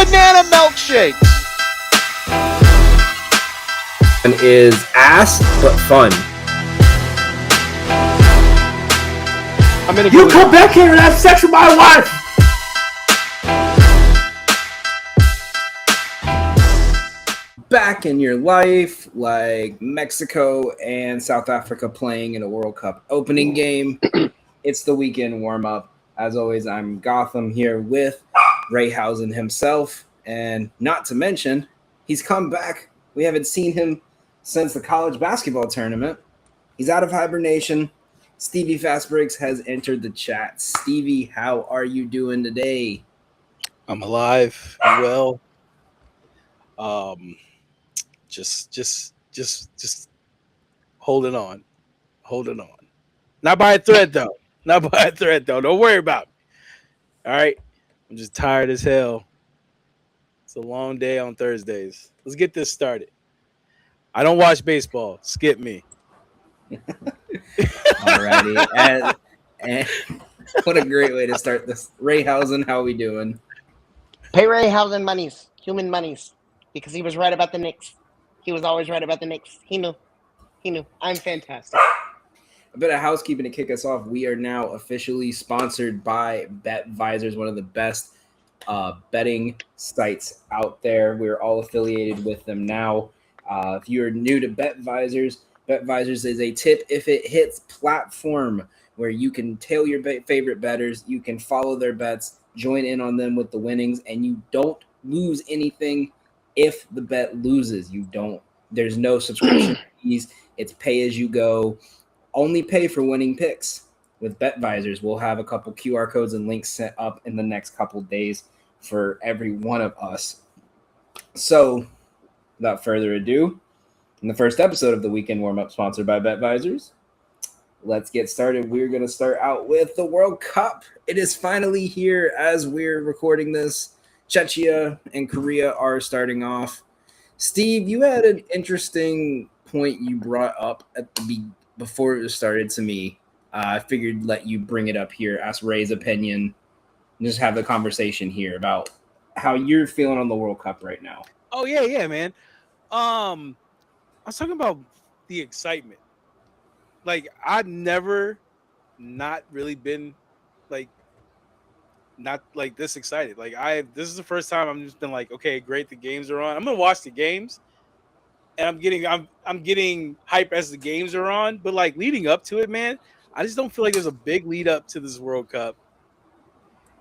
banana milkshakes. And is ass but fun. You come back here and have sex with my wife. Back in your life, like Mexico and South Africa playing in a World Cup opening game. It's the weekend warm-up. As always, I'm Gotham here with Rayhausen himself. And not to mention, he's come back. We haven't seen him since the college basketball tournament. He's out of hibernation. Stevie Fast Breaks has entered the chat. Stevie, how are you doing today? I'm alive and well. Just holding on. Not by a thread though. Don't worry about me. All right. I'm just tired as hell. It's a long day on Thursdays. Let's get this started. I don't watch baseball. Skip me. Alrighty. and what a great way to start this. Rayhausen, how are we doing? Pay Rayhausen monies, human monies, because he was right about the Knicks. He was always right about the Knicks. He knew. I'm fantastic. A bit of housekeeping to kick us off. We are now officially sponsored by BetVisors, one of the best betting sites out there. We're all affiliated with them now. If you're new to BetVisors, BetVisors is a tip if it hits platform where you can tail your favorite bettors, you can follow their bets, join in on them with the winnings, and you don't lose anything if the bet loses. There's no subscription fees. It's pay as you go. Only pay for winning picks with BetVisors. We'll have a couple QR codes and links set up in the next couple days for every one of us. So, without further ado, in the first episode of the Weekend Warmup sponsored by BetVisors, let's get started. We're going to start out with the World Cup. It is finally here as we're recording this. Czechia and Korea are starting off. Steve, you had an interesting point you brought up at the before it started to me. I figured let you bring it up here, ask Ray's opinion, and just have the conversation here about how you're feeling on the World Cup right now. Oh, yeah, man. I was talking about the excitement. Like, I've never not really been not like this excited. Like this is the first time I'm just been like, okay, great, the games are on. I'm gonna watch the games, and I'm getting hype as the games are on. But like leading up to it, man, I just don't feel like there's a big lead up to this World Cup.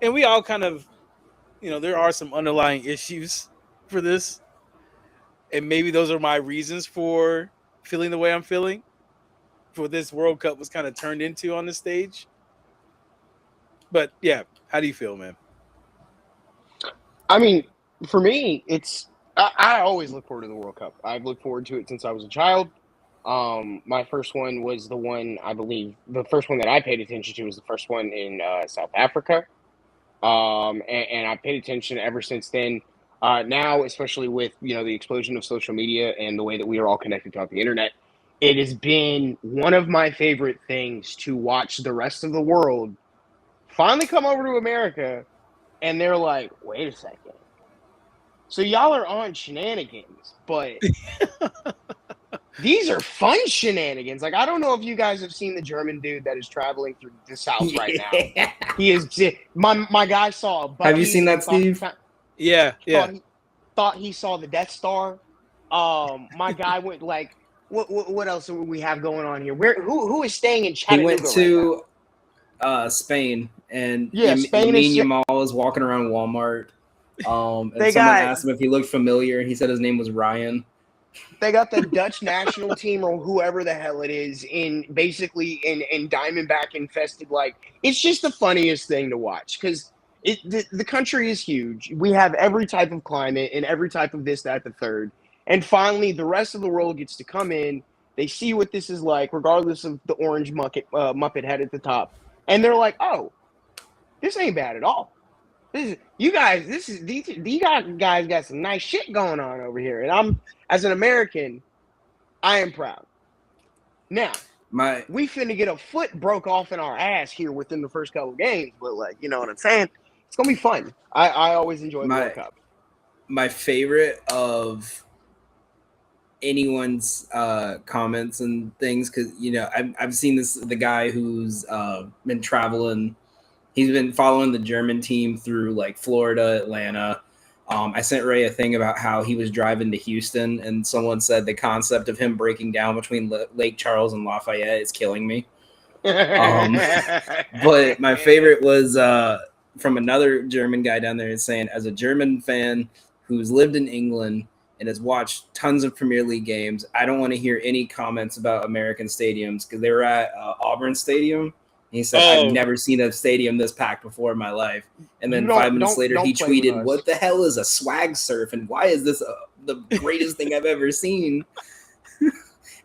And we all kind of, there are some underlying issues for this, and maybe those are my reasons for feeling the way I'm feeling. For this World Cup was kind of turned into on the stage. But yeah, how do you feel, man? I mean, for me, I always look forward to the World Cup. I've looked forward to it since I was a child. My first one was the one, I believe, the first one that I paid attention to was the first one in South Africa. And I paid attention ever since then. Now, especially with, the explosion of social media and the way that we are all connected throughout the internet, it has been one of my favorite things to watch the rest of the world finally come over to America, and they're like, wait a second. So y'all are on shenanigans, but these are fun shenanigans. Like, I don't know if you guys have seen the German dude that is traveling through the South right now. He is my guy saw a Buc-ee's. Have you seen that, Steve? Yeah. Thought he saw the Death Star. My guy went like, what else do we have going on here? Who is staying in Chattanooga? He went to Spain, and Spain. Yamal is walking around Walmart. And someone asked him if he looked familiar, and he said his name was Ryan. They got the Dutch national team or whoever the hell it is in Diamondback infested. Like, it's just the funniest thing to watch because the country is huge. We have every type of climate and every type of this, that, the third. And finally, the rest of the world gets to come in. They see what this is like, regardless of the orange Muppet head at the top. And they're like, oh, this ain't bad at all. These guys got some nice shit going on over here. And I'm, as an American, I am proud. Now, we finna get a foot broke off in our ass here within the first couple of games. But, like, you know what I'm saying? It's going to be fun. I always enjoy the World Cup. my favorite of anyone's comments and things, because I've seen the guy who's been traveling. He's been following the German team through like Florida, Atlanta. I sent Ray a thing about how he was driving to Houston, and someone said the concept of him breaking down between Lake Charles and Lafayette is killing me. But my favorite was from another German guy down there saying, as a German fan who's lived in England and has watched tons of Premier League games, I don't want to hear any comments about American stadiums, because they were at Auburn Stadium. He said, I've never seen a stadium this packed before in my life. And then 5 minutes later, he tweeted, what the hell is a swag surf? And why is this the greatest thing I've ever seen?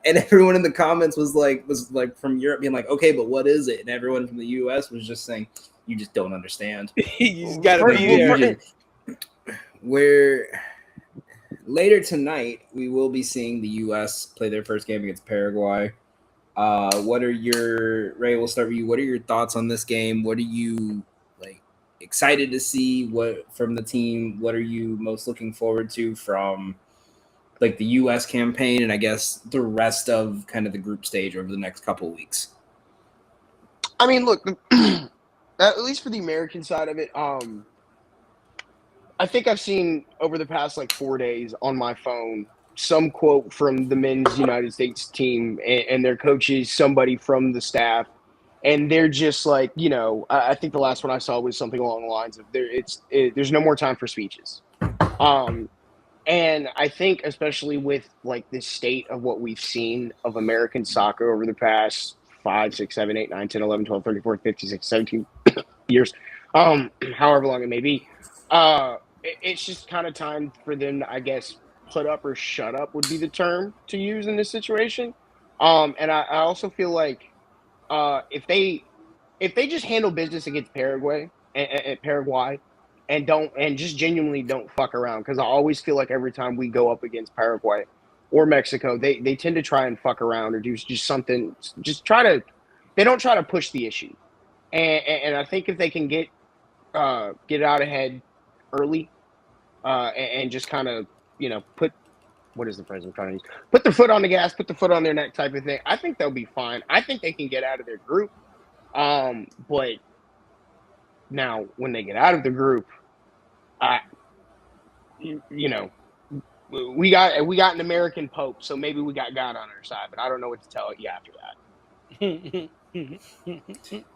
And everyone in the comments was like from Europe being like, okay, but what is it? And everyone from the US was just saying, you just don't understand. You just got to be there. Where later tonight, we will be seeing the US play their first game against Paraguay. Ray, we'll start with you. What are your thoughts on this game? What are you excited to see from the team? What are you most looking forward to from the US campaign, and I guess the rest of kind of the group stage over the next couple of weeks? I mean, look, at least for the American side of it, I think I've seen over the past 4 days on my phone some quote from the men's United States team and their coaches, somebody from the staff, and they're just I think the last one I saw was something along the lines of there's no more time for speeches. And I think especially with the state of what we've seen of American soccer over the past 5, 6, 7, 8, 9, 10, 11, 12, 13, 14, 15, 16, 17 years, however long it may be, it's just kind of time for them to, I guess, put up or shut up would be the term to use in this situation. And I also feel like if they just handle business against Paraguay and just genuinely don't fuck around, because I always feel like every time we go up against Paraguay or Mexico, they tend to try and fuck around or do just something, they don't try to push the issue. And I think if they can get out ahead early and just kind of, put, what is the phrase I'm trying to use? Put their foot on the gas, put the foot on their neck type of thing. I think they'll be fine. I think they can get out of their group. But now when they get out of the group, we got an American Pope, so maybe we got God on our side, but I don't know what to tell you after that.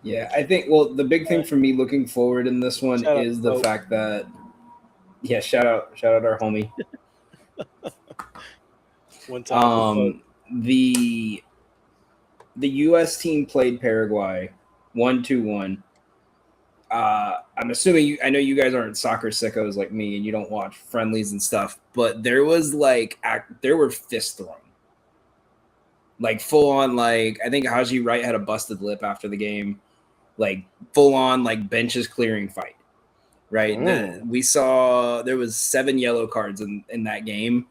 Yeah, I think, the big thing for me looking forward in this one is the fact that, shout out our homie. One time, the U.S. team played Paraguay 1-1. I'm assuming I know you guys aren't soccer sickos like me, and you don't watch friendlies and stuff, but there was there were fists thrown, full on. I think Haji Wright had a busted lip after the game, full on benches clearing fight. Right, we saw there was 7 yellow cards in that game.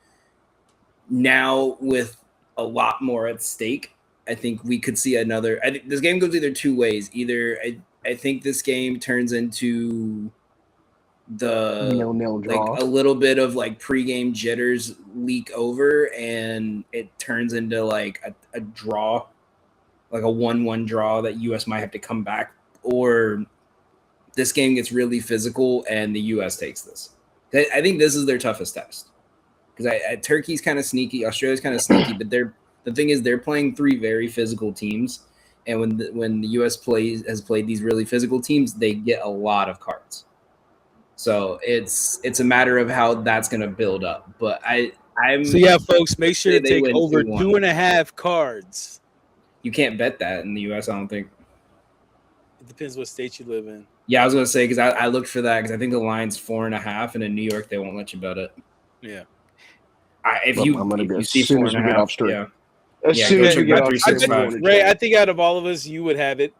Now with a lot more at stake, I think we could see another. I think this game goes either two ways. Either I think this game turns into the 0-0 draw. A little bit of pregame jitters leak over, and it turns into a draw, a 1-1 draw that US might have to come back, or this game gets really physical and the US takes this. I think this is their toughest test, because Turkey's kind of sneaky, Australia's kind of sneaky, but the thing is they're playing 3 very physical teams. And when the US has played these really physical teams, they get a lot of cards. So it's a matter of how that's going to build up. But folks, make sure to take over 2.5 cards. You can't bet that in the US, I don't think. It depends what state you live in. Yeah, I was going to say, because I looked for that, because I think the line's 4.5, and in New York they won't let you bet it. Yeah. If you see 4.5, yeah. As soon as we get off 365. Ray, I think out of all of us, you would have it.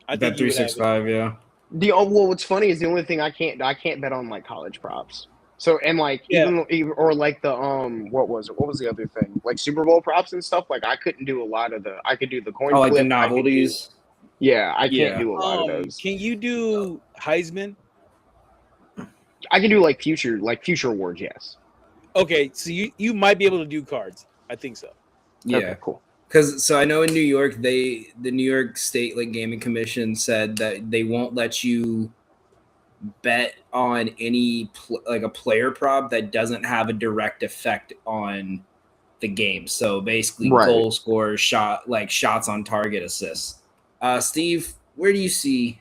I think 365, yeah. What's funny is the only thing I can't bet on college props. So and even or the what was the other thing, Super Bowl props and stuff. I couldn't do a lot of I could do the coin flip, the novelties. I can't do a lot of those. Can you do Heisman? I can do like future awards. Yes. Okay, so you might be able to do cards. I think so. Yeah. Okay, cool. Because I know in New York, the New York State like Gaming Commission said that they won't let you bet on any like a player prop that doesn't have a direct effect on the game. So basically, Right. goal scorers, shots on target, assists. Steve, where do you see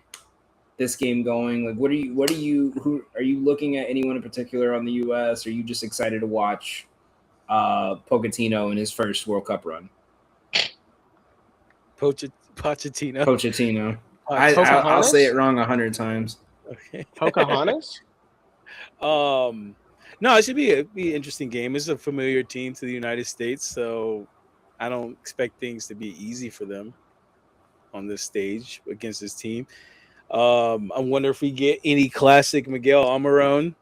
this game going? Like, who are you looking at? Anyone in particular on the U.S.? Or are you just excited to watch Pochettino in his first World Cup run? Pochettino. I'll say it wrong 100 times. Okay. Pocahontas? No, it should be an interesting game. It's a familiar team to the United States, so I don't expect things to be easy for them on this stage against this team. I wonder if we get any classic Miguel Almiron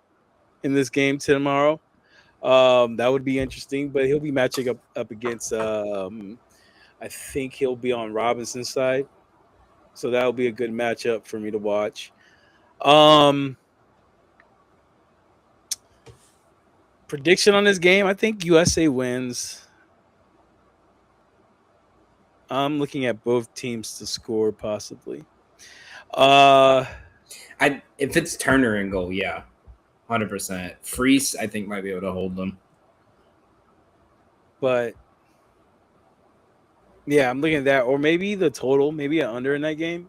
in this game tomorrow. That would be interesting, but he'll be matching up against I think he'll be on Robinson's side. So that'll be a good matchup for me to watch. Prediction on this game, I think USA wins. I'm looking at both teams to score possibly. If it's Turner and goal, yeah. 100%. Freese, I think, might be able to hold them. But yeah, I'm looking at that, or maybe the total, maybe an under in that game.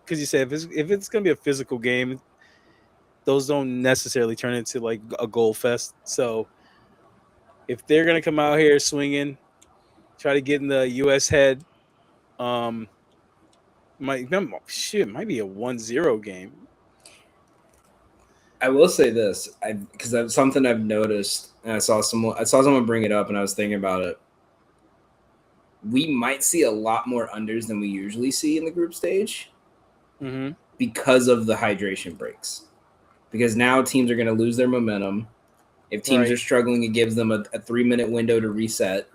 Because you said if it's gonna be a physical game, those don't necessarily turn into like a goal fest. So if they're gonna come out here swinging, try to get in the U.S. head, might be a 1-0 game. I will say this, because that's something I've noticed, and I saw someone bring it up, and I was thinking about it. We might see a lot more unders than we usually see in the group stage because of the hydration breaks. Because now teams are going to lose their momentum. If teams are struggling, it gives them a 3-minute window to reset.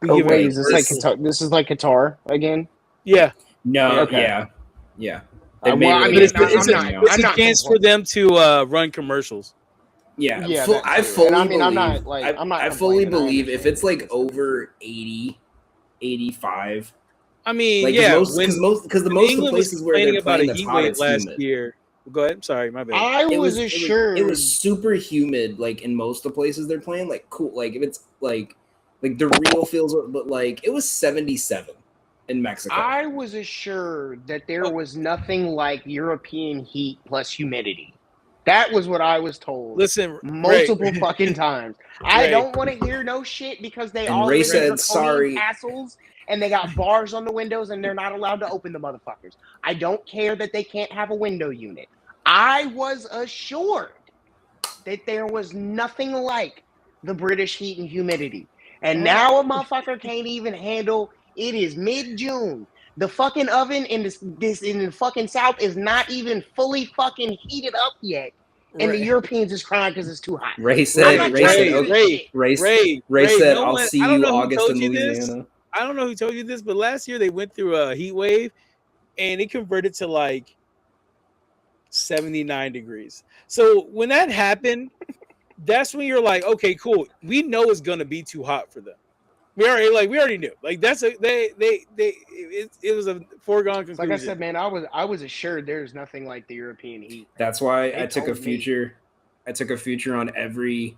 Is this like Qatar? This is like Qatar again? Yeah. No. Okay. Yeah. It's a chance for them to run commercials. Yeah. I fully believe if it's like over 80, 85. I mean, because most of the places where they're playing the hot, it's last humid. year. Go ahead. I'm sorry, my bad. It was super humid. Like in most of the places they're playing, like cool. Like if it's like the real feels, but like it was 77 in Mexico. I was assured that there was nothing like European heat plus humidity. That was what I was told. Listen, multiple fucking times. I don't want to hear no shit because they all Ray said sorry castles and they got bars on the windows and they're not allowed to open the motherfuckers. I don't care that they can't have a window unit. I was assured that there was nothing like the British heat and humidity. And now a motherfucker can't even handle. It is mid-June. The fucking oven in the fucking South is not even fully fucking heated up yet. And the Europeans is crying because it's too hot. Ray said, I'll see you August in Louisiana. I don't know who told you this, but last year they went through a heat wave and it converted to like 79 degrees. So when that happened, that's when you're like, okay, cool. We know it's gonna be too hot for them. We already knew. Like that's it was a foregone conclusion. Like I said, man, I was assured there's nothing like the European heat. That's why I took a future on every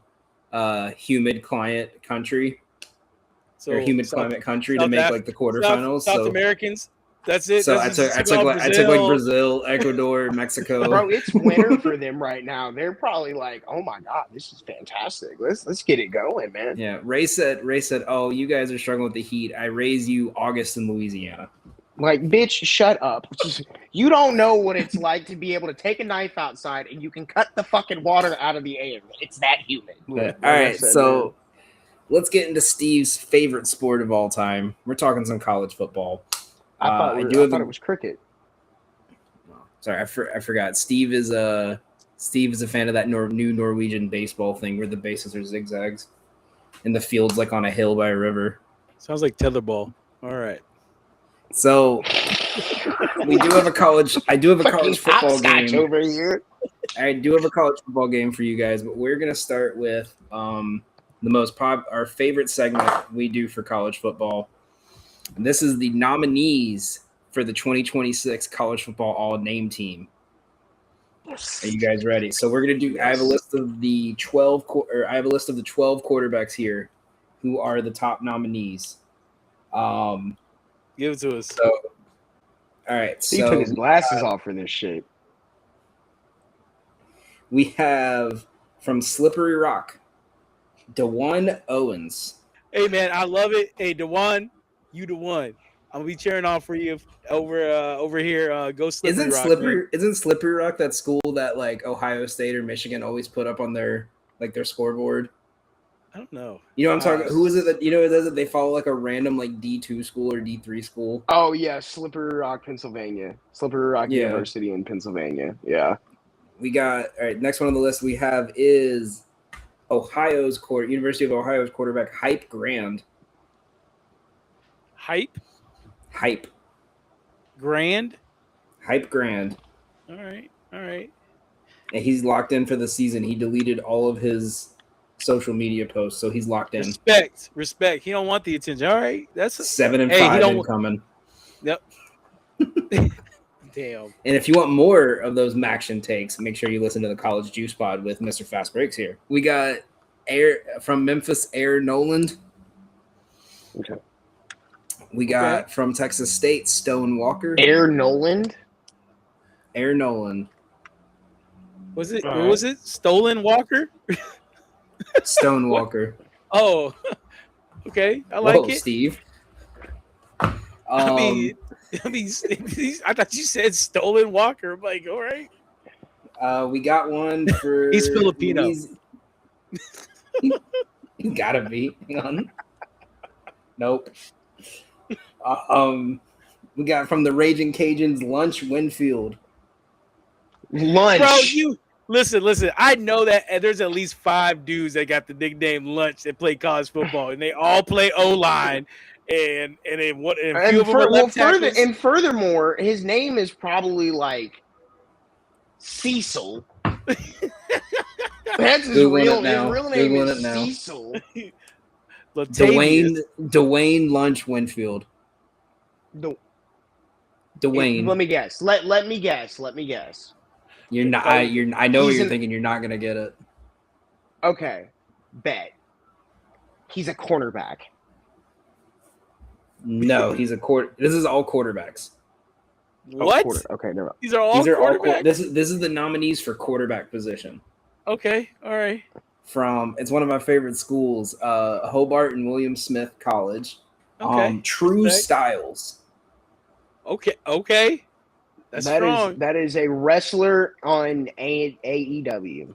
humid climate country. So humid climate country to make like the quarterfinals. South Americans. That's it. So I took like Brazil, Ecuador, Mexico. Bro, it's winter for them right now. They're probably like, "Oh my god, this is fantastic. Let's get it going, man." Yeah, Ray said, "Oh, you guys are struggling with the heat. I raise you August in Louisiana." Like, bitch, shut up. You don't know what it's like to be able to take a knife outside and you can cut the fucking water out of the air. It's that humid. All right, so let's get into Steve's favorite sport of all time. We're talking some college football. I thought it was cricket. Sorry, I forgot. Steve is a fan of that new Norwegian baseball thing where the bases are zigzags, and the field's like on a hill by a river. Sounds like tetherball. All right. So I do have a college football game over here. I do have a college football game for you guys, but we're gonna start with our favorite segment we do for college football. And this is the nominees for the 2026 college football all name team. Are you guys ready? So we're gonna do. Yes. I have a list of the 12 quarterbacks here, who are the top nominees. Give it to us. So, all right. He So took his glasses off for this shit. we have from Slippery Rock, DeJuan Owens. Hey man, I love it. Hey Dewan, you the one. I'm gonna be cheering on for you over here. Go Slippery Rock. Isn't Slippery Rock that school that like Ohio State or Michigan always put up on their scoreboard? I don't know. You know what I'm talking. Who is it that does it? They follow like a random like D2 school or D3 school. Oh yeah, Slippery Rock, Pennsylvania. Slippery Rock Yeah. University in Pennsylvania. Yeah. We got all right. Next one on the list we have is University of Ohio's quarterback Hype Grand. Hype Hype Grand. All All right. And he's locked in for the season. He deleted all of his social media posts, so he's locked in. Respect. He don't want the attention. All right, that's 7-5 incoming. Yep. Damn. And if you want more of those Maction takes, make sure you listen to the College Juice Pod with Mr. Fast Breaks here. We got from Memphis, Air Noland. Okay. We got from Texas State, Stone Walker. Air Noland. Was it Stolen Walker? Stone Walker. Oh, okay. I like it. Steve. I mean, I thought you said Stolen Walker. I'm like, all right. We got one for. He's Filipino. He gotta be. Hang on. Nope. We got from the Raging Cajuns, Lunch Winfield. Lunch. Bro, you listen. I know that there's at least 5 dudes that got the nickname Lunch that play college football, and they all play O-line, and furthermore, his name is probably like Cecil. That's his real name is Cecil. Dwayne Lunch Winfield. Dwayne. Let me guess. Let me guess. You're not. I know what you're thinking. You're not gonna get it. Okay, bet. He's a cornerback. No, he's a quarter. This is all quarterbacks. What? Okay, never mind. These are all quarterbacks? This is the nominees for quarterback position. Okay, all right. It's one of my favorite schools, Hobart and William Smith College. Okay. True Styles. Okay. That's strong. That is a wrestler on AEW.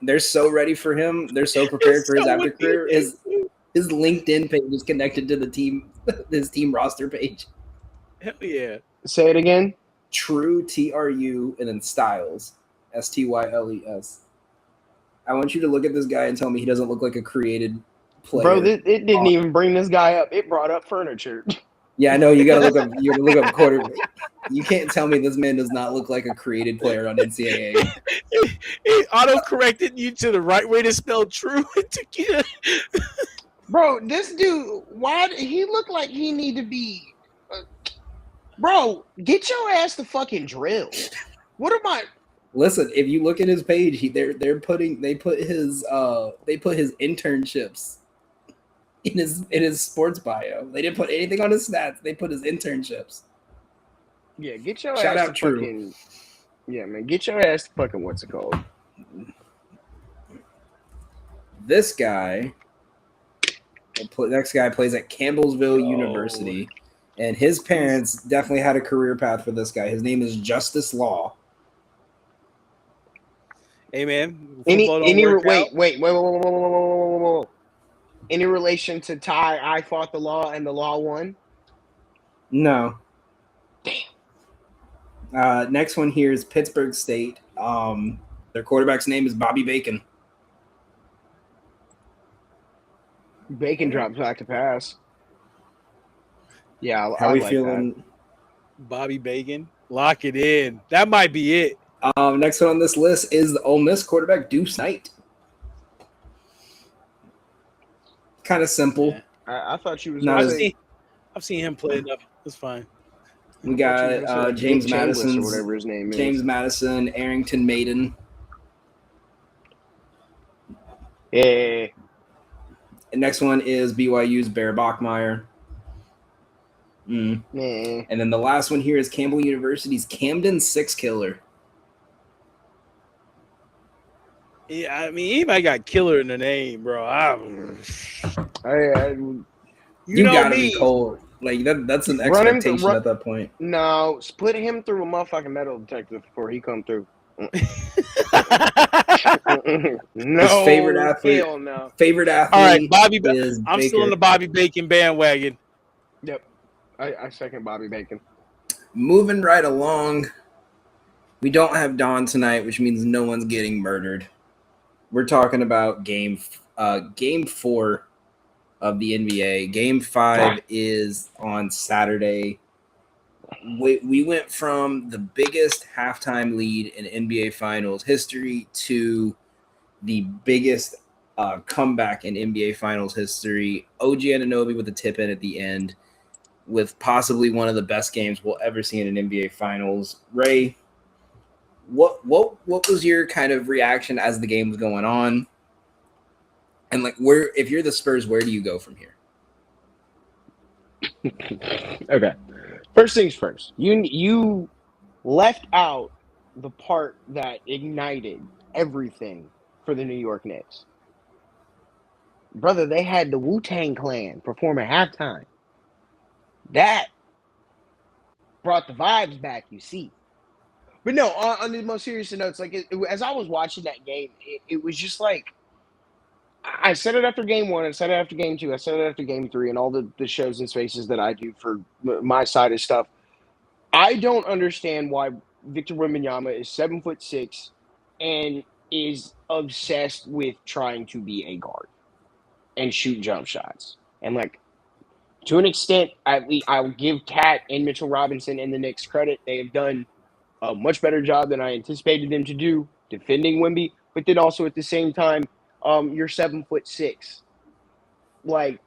They're so ready for him. They're so prepared for his after career. His LinkedIn page is connected to the team, his team roster page. Hell yeah. Say it again. True, TRU, and then Styles, STYLES. I want you to look at this guy and tell me he doesn't look like a created player. Bro, it didn't even bring this guy up. It brought up furniture. Yeah, I know. You gotta look up. You gotta look up quarterback. You can't tell me this man does not look like a created player on NCAA. He auto-corrected you to the right way to spell true. Bro, this dude, why did he look like he need to be? Bro, get your ass to fucking drill. What am I? Listen, if you look at his page, they put his internships in his sports bio. They didn't put anything on his stats. They put his internships. Yeah, get your Shout ass out to True. fucking. Yeah, man, get your ass to fucking what's it called? This guy. Next guy plays at Campbellsville University, and his parents definitely had a career path for this guy. His name is Justice Law. Hey man, Wait. Any relation to Ty? I fought the law and the law won. No. Damn. Next one here is Pittsburgh State. Their quarterback's name is Bobby Bacon. Bacon drops back to pass. Yeah, How I we like feeling? that. Bobby Bacon. Lock it in. That might be it. Next one on this list is the Ole Miss quarterback Deuce Knight. Kind of simple. Yeah. I thought you was Not gonna as- say I've seen him play enough. That's fine. We I thought you were got gonna say, like, James Nick Chambliss Madison, or whatever his name is. James Madison, Arrington Maiden. Yeah. And next one is BYU's Bear Bachmeyer. Nah. And then the last one here is Campbell University's Camden Six Killer. Yeah, I mean, anybody got killer in the name, bro. You know gotta me. be cold. Like that's an Run him expectation through- at that point. No, split him through a motherfucking metal detector before he come through. No, His favorite athlete. hell no. Favorite athlete. All right, Bobby. is I'm Baker. still on the Bobby Bacon bandwagon. Yep, I second Bobby Bacon. Moving right along. We don't have Dawn tonight, which means no one's getting murdered. We're talking about game 4 of the NBA. Game 5 is on Saturday. We went from the biggest halftime lead in NBA Finals history to the biggest comeback in NBA Finals history. OG Anunoby with a tip in at the end, with possibly one of the best games we'll ever see in an NBA Finals. Ray, what was your kind of reaction as the game was going on? And like, where, if you're the Spurs, where do you go from here? Okay. First things first. You left out the part that ignited everything for the New York Knicks. Brother, they had the Wu-Tang Clan perform at halftime. That brought the vibes back, you see. But no, on the most serious notes, like as I was watching that game, it was just like, I said it after game 1, I said it after game 2, I said it after game 3, and all the shows and spaces that I do for my side of stuff. I don't understand why Victor Wembanyama is 7'6" and is obsessed with trying to be a guard and shoot jump shots. And like, to an extent, I'll give Cat and Mitchell Robinson and the Knicks credit. They have done a much better job than I anticipated them to do defending Wemby, but then also at the same time, you're 7'6", like,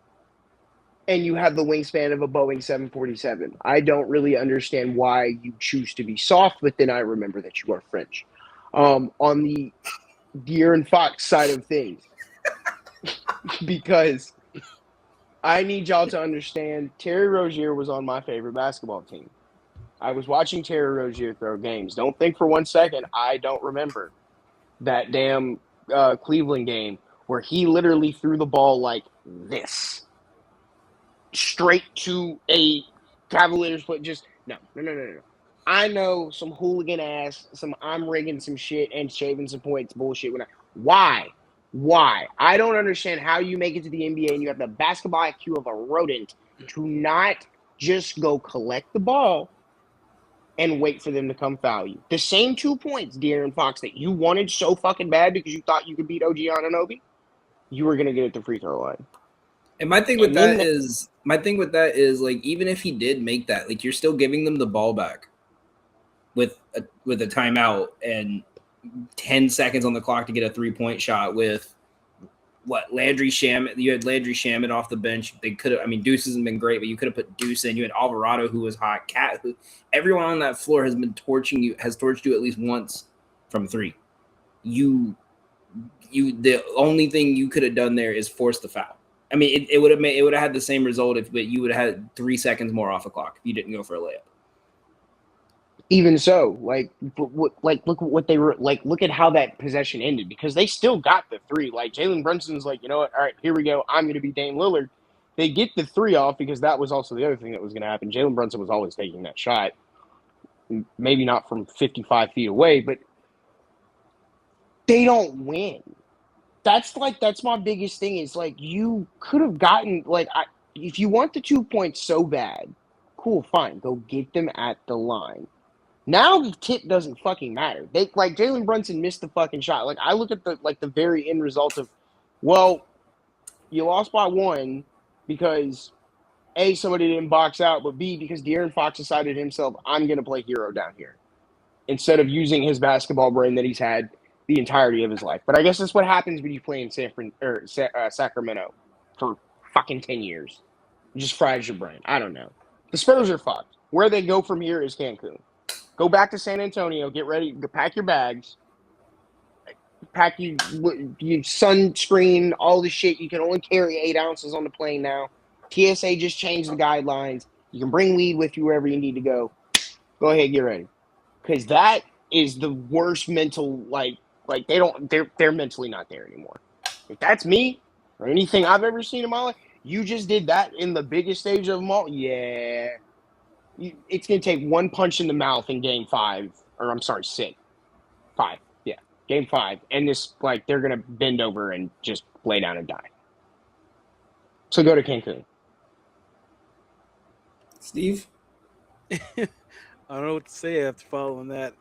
and you have the wingspan of a Boeing 747. I don't really understand why you choose to be soft, but then I remember that you are French. On the De'Aaron Fox side of things, because I need y'all to understand, Terry Rozier was on my favorite basketball team. I was watching Terry Rozier throw games. Don't think for one second I don't remember that damn Cleveland game where he literally threw the ball like this, straight to a Cavaliers foot. Just no. I know some hooligan ass, some I'm rigging some shit and shaving some points bullshit. Why? I don't understand how you make it to the NBA and you have the basketball IQ of a rodent to not just go collect the ball and wait for them to come foul you. The same 2 points, De'Aaron Fox, that you wanted so fucking bad because you thought you could beat OG Anunoby, you were going to get at the free throw line. And my thing with that is like, even if he did make that, like, you're still giving them the ball back with a timeout and 10 seconds on the clock to get a 3-point shot with Landry Shamet. You had Landry Shamet off the bench. They could have, I mean, Deuce hasn't been great, but you could have put Deuce in. You had Alvarado, who was hot. Cat, everyone on that floor has torched you at least once from 3. The only thing you could have done there is force the foul. I mean, it would have had the same result but you would have had 3 seconds more off the clock if you didn't go for a layup. Even so, look at what they were like. Look at how that possession ended, because they still got the 3. Like, Jalen Brunson's like, you know what? All right, here we go. I'm going to be Dame Lillard. They get the 3 off, because that was also the other thing that was going to happen. Jalen Brunson was always taking that shot, maybe not from 55 feet away, but they don't win. That's my biggest thing. Is like, you could have gotten if you want the 2 points so bad, cool, fine, go get them at the line. Now the tip doesn't fucking matter. They like Jalen Brunson missed the fucking shot. Like, I look at the very end result of, well, you lost by 1 because A, somebody didn't box out, but B, because De'Aaron Fox decided himself, I'm going to play hero down here instead of using his basketball brain that he's had the entirety of his life. But I guess that's what happens when you play in Sacramento for fucking 10 years. It just fries your brain. I don't know. The Spurs are fucked. Where they go from here is Cancun. Go back to San Antonio. Get ready. Pack your bags. Pack you sunscreen, all the shit. You can only carry 8 ounces on the plane now. TSA just changed the guidelines. You can bring weed with you wherever you need to go. Go ahead, get ready. Because that is the worst mental, they're mentally not there anymore. If that's me or anything I've ever seen in my life, you just did that in the biggest stage of them all. Yeah. It's going to take one punch in the mouth in game 5, or I'm sorry, 6. 5. Yeah. Game 5. And they're going to bend over and just lay down and die. So go to Cancun. Steve? I don't know what to say after following that.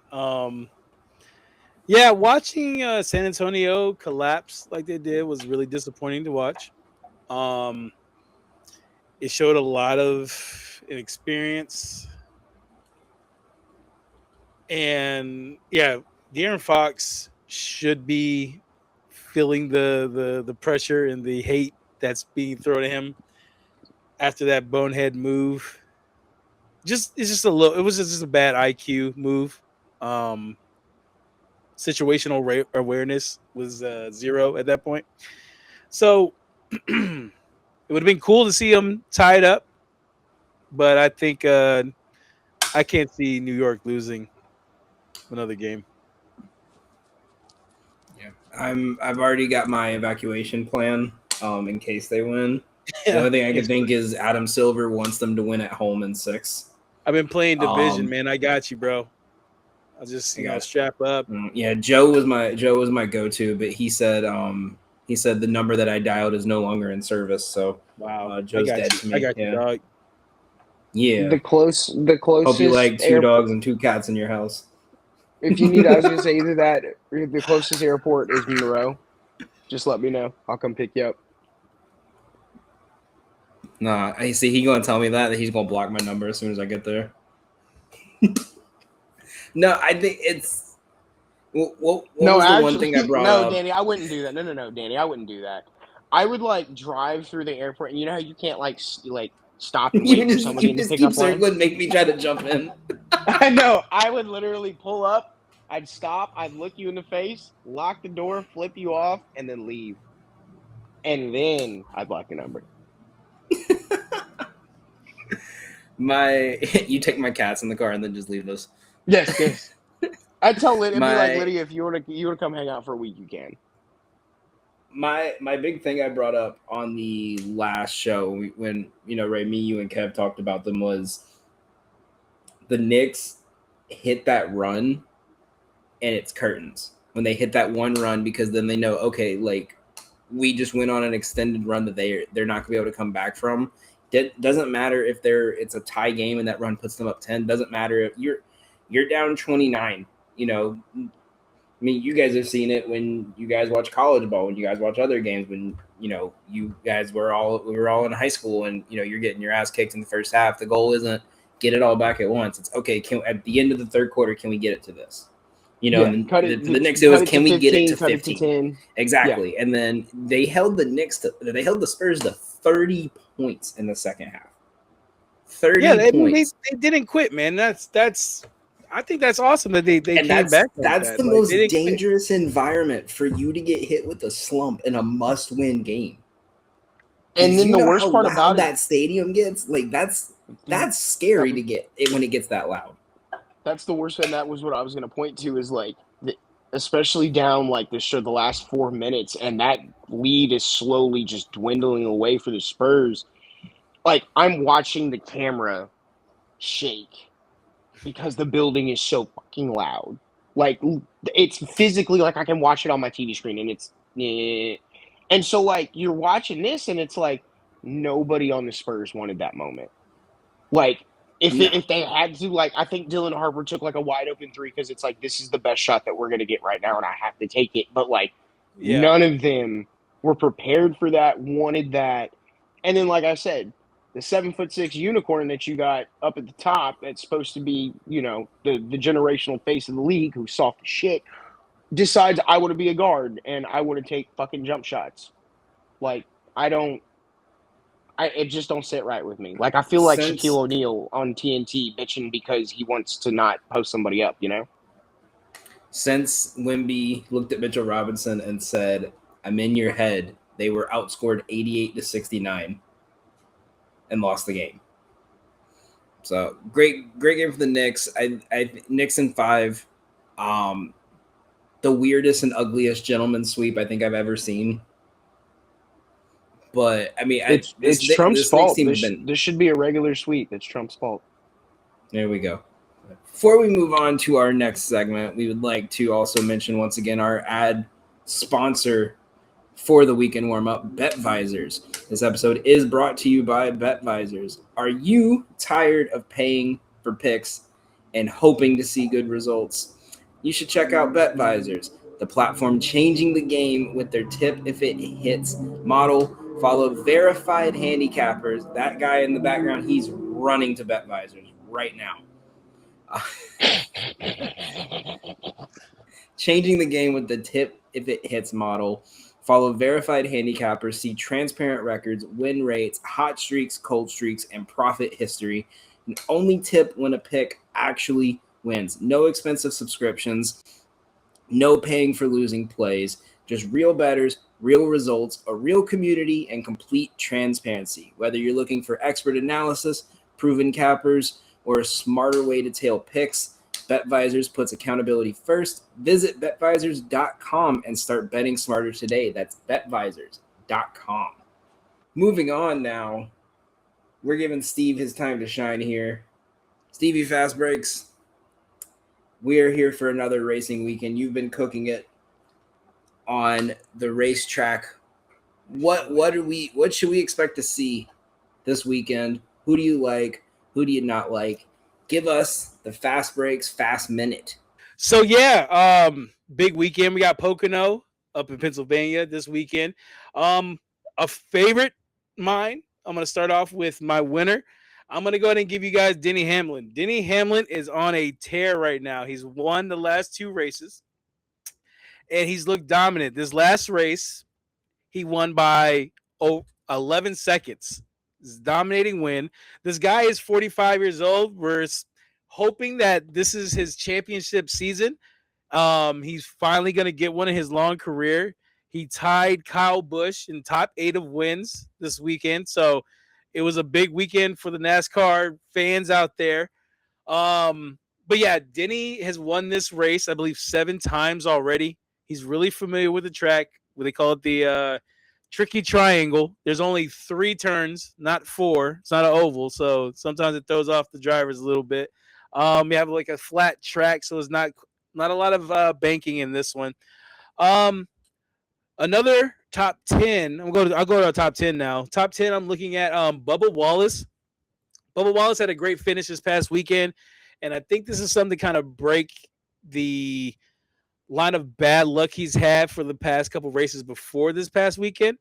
Yeah, watching San Antonio collapse like they did was really disappointing to watch. It showed a lot of inexperience. And yeah, De'Aaron Fox should be feeling the pressure and the hate that's being thrown at him after that bonehead move. It was just a bad IQ move. Situational awareness was 0 at that point. So it would have been cool to see him tied up, but I think I can't see New York losing another game. Yeah, I've already got my evacuation plan in case they win. The only thing I can think is Adam Silver wants them to win at home in 6. I've been playing division, man. I got you, bro. I'll just strap up. Yeah, Joe was my go-to, but he said the number that I dialed is no longer in service. So wow, Joe's dead to me. I got you, dog. Yeah, the closest. Hope you like 2 dogs and 2 cats in your house. If you need, I was gonna say either that or the closest airport is Monroe. Just let me know. I'll come pick you up. Nah, I see. He gonna tell me that he's gonna block my number as soon as I get there. No, I think it's. What was the one thing I brought up? No, Danny, I wouldn't do that. No, Danny, I wouldn't do that. I would drive through the airport, and you know how you can't stop and wait for somebody to pick up line? Would make me try to jump in. I know. I would literally pull up. I'd stop. I'd look you in the face, lock the door, flip you off, and then leave. And then I'd block your number. You take my cats in the car and then just leave us. Yes. I'd tell Lydia, Lydia, if you want to come hang out for a week, you can. My big thing I brought up on the last show when Ray, me, you, and Kev talked about them was the Knicks hit that run and it's curtains when they hit that one run, because then they know, okay, we just went on an extended run that they're not gonna be able to come back from. It doesn't matter if it's a tie game and that run puts them up 10. Doesn't matter if you're down 29. I mean, you guys have seen it when you guys watch college ball, when you guys watch other games, when you guys we were all in high school, and you're getting your ass kicked in the first half. The goal isn't get it all back at once. It's okay. At the end of the third quarter, can we get it to this? And the Knicks, it was, can we get it to 15? Exactly. Yeah. And then they held the Spurs to 30 points in the second half. 30 points. They didn't quit, man. I think that's awesome that they came back. That's the most dangerous environment for you to get hit with a slump in a must-win game. And then the worst part about that stadium gets, that's scary to get it when it gets that loud. That's the worst, and that was what I was going to point to is especially down the last 4 minutes, and that lead is slowly just dwindling away for the Spurs. I'm watching the camera shake because the building is so fucking loud. It's physically I can watch it on my TV screen, and it's and so you're watching this, and it's nobody on the Spurs wanted that moment. If they had to, I think Dylan Harper took a wide open 3 because it's this is the best shot that we're going to get right now, and I have to take it. But none of them were prepared for that, wanted that. And then, like I said, the 7'6" unicorn that you got up at the top that's supposed to be, the generational face of the league who's soft as shit, decides I want to be a guard and I want to take fucking jump shots. Like, it just don't sit right with me. Like, I feel like Shaquille O'Neal on TNT bitching because he wants to not post somebody up, Since Wemby looked at Mitchell Robinson and said, "I'm in your head," they were outscored 88-69 and lost the game. So great game for the Knicks. Knicks in 5. The weirdest and ugliest gentleman sweep I think I've ever seen. But I mean, it's Trump's fault. This should be a regular sweep. It's Trump's fault. There we go. Before we move on to our next segment, we would like to also mention once again our ad sponsor for the Weekend Warmup, BetVisors. This episode is brought to you by BetVisors. Are you tired of paying for picks and hoping to see good results? You should check out BetVisors, the platform changing the game with their tip if it hits model. Follow verified handicappers. That guy in the background, he's running to BetVisors right now. Changing the game with the tip if it hits model. Follow verified handicappers. See transparent records, win rates, hot streaks, cold streaks, and profit history. And only tip when a pick actually wins. No expensive subscriptions. No paying for losing plays. Just real bettors, real results, a real community, and complete transparency. Whether you're looking for expert analysis, proven cappers, or a smarter way to tail picks, BetVisors puts accountability first. Visit BetVisors.com and start betting smarter today. That's BetVisors.com. Moving on now, we're giving Steve his time to shine here. Stevie Fast Breaks, we are here for another racing weekend. You've been cooking it on the racetrack. What should we expect to see this weekend? Who do you like? Who do you not like? Give us the Fast Breaks Fast Minute. So yeah, big weekend. We got Pocono up in Pennsylvania this weekend. A favorite mine. I'm gonna start off with my winner. I'm gonna go ahead and give you guys Denny Hamlin. Denny Hamlin is on a tear right now. He's won the last 2 races, and he's looked dominant. This last race, he won by 11 seconds. Dominating win. This guy is 45 years old. We're hoping that this is his championship season. He's finally going to get one in his long career. He tied Kyle Busch in top 8 of wins this weekend. So it was a big weekend for the NASCAR fans out there. But yeah, Denny has won this race, I believe, 7 times already. He's really familiar with the track. What they call it, the tricky triangle. There's only 3 turns, not 4. It's not an oval, so sometimes it throws off the drivers a little bit. You have like a flat track, so it's not a lot of banking in this one. Another top 10. I'll go to our top 10 now. Top 10. I'm looking at Bubba Wallace. Bubba Wallace had a great finish this past weekend, and I think this is something to kind of break the line of bad luck he's had for the past couple races before this past weekend.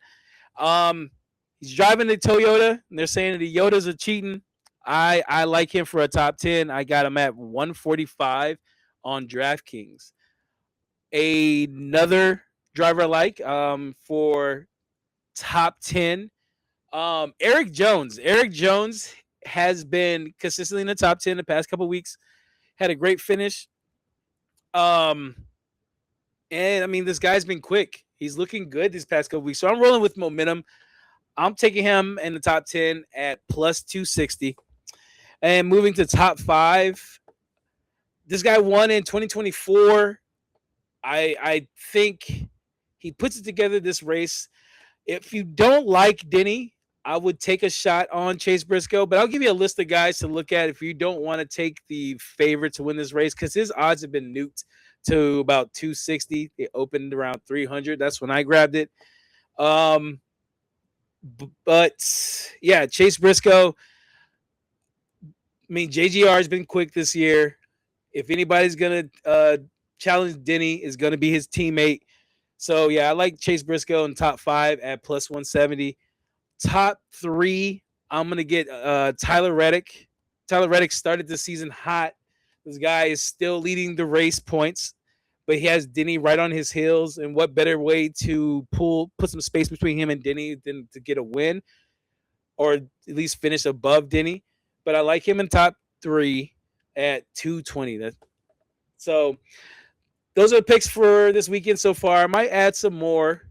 He's driving the Toyota, and they're saying the Yodas are cheating. I like him for a top 10. I got him at 145 on DraftKings. Another driver I like for top 10, Eric Jones. Eric Jones has been consistently in the top 10 the past couple weeks. Had a great finish. And I mean, this guy's been quick. He's looking good these past couple weeks. So I'm rolling with momentum. I'm taking him in the top 10 at plus 260. And moving to top 5, this guy won in 2024. I think he puts it together this race. If you don't like Denny, I would take a shot on Chase Briscoe, but I'll give you a list of guys to look at if you don't want to take the favorite to win this race, because his odds have been nuked to about 260. It opened around 300. That's when I grabbed it. But yeah, Chase Briscoe. I mean, JGR has been quick this year. If anybody's going to challenge Denny, is going to be his teammate. So yeah, I like Chase Briscoe in top 5 at plus 170. Top 3, I'm gonna get Tyler Reddick. Tyler Reddick started the season hot. This guy is still leading the race points, but he has Denny right on his heels. And what better way to put some space between him and Denny than to get a win, or at least finish above Denny? But I like him in top 3 at 220. So those are the picks for this weekend so far. I might add some more.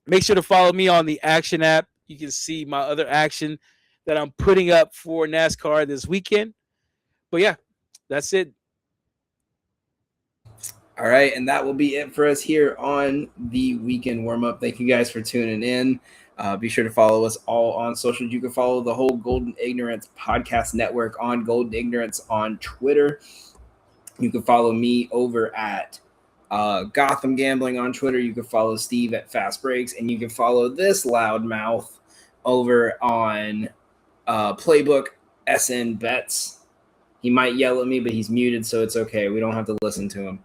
Make sure to follow me on the Action app. You can see my other action that I'm putting up for NASCAR this weekend. But yeah, that's it. All right, and that will be it for us here on the Weekend Warmup. Thank you guys for tuning in. Be sure to follow us all on socials. You can follow the whole Golden Ignorance podcast network on Golden Ignorance on Twitter. You can follow me over at Gotham Gambling on Twitter. You can follow Steve at Fast Breaks, and you can follow this loudmouth over on Playbook SN Bets. He might yell at me, but he's muted, so it's okay. We don't have to listen to him.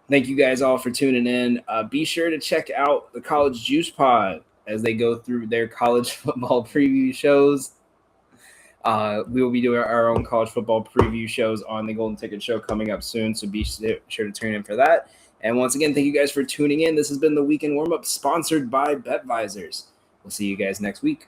Thank you guys all for tuning in. Be sure to check out the College Juice Pod as they go through their college football preview shows. We will be doing our own college football preview shows on the Golden Ticket Show coming up soon, so be sure to tune in for that. And once again, thank you guys for tuning in. This has been the Weekend Warmup, sponsored by BetVisors. We'll see you guys next week.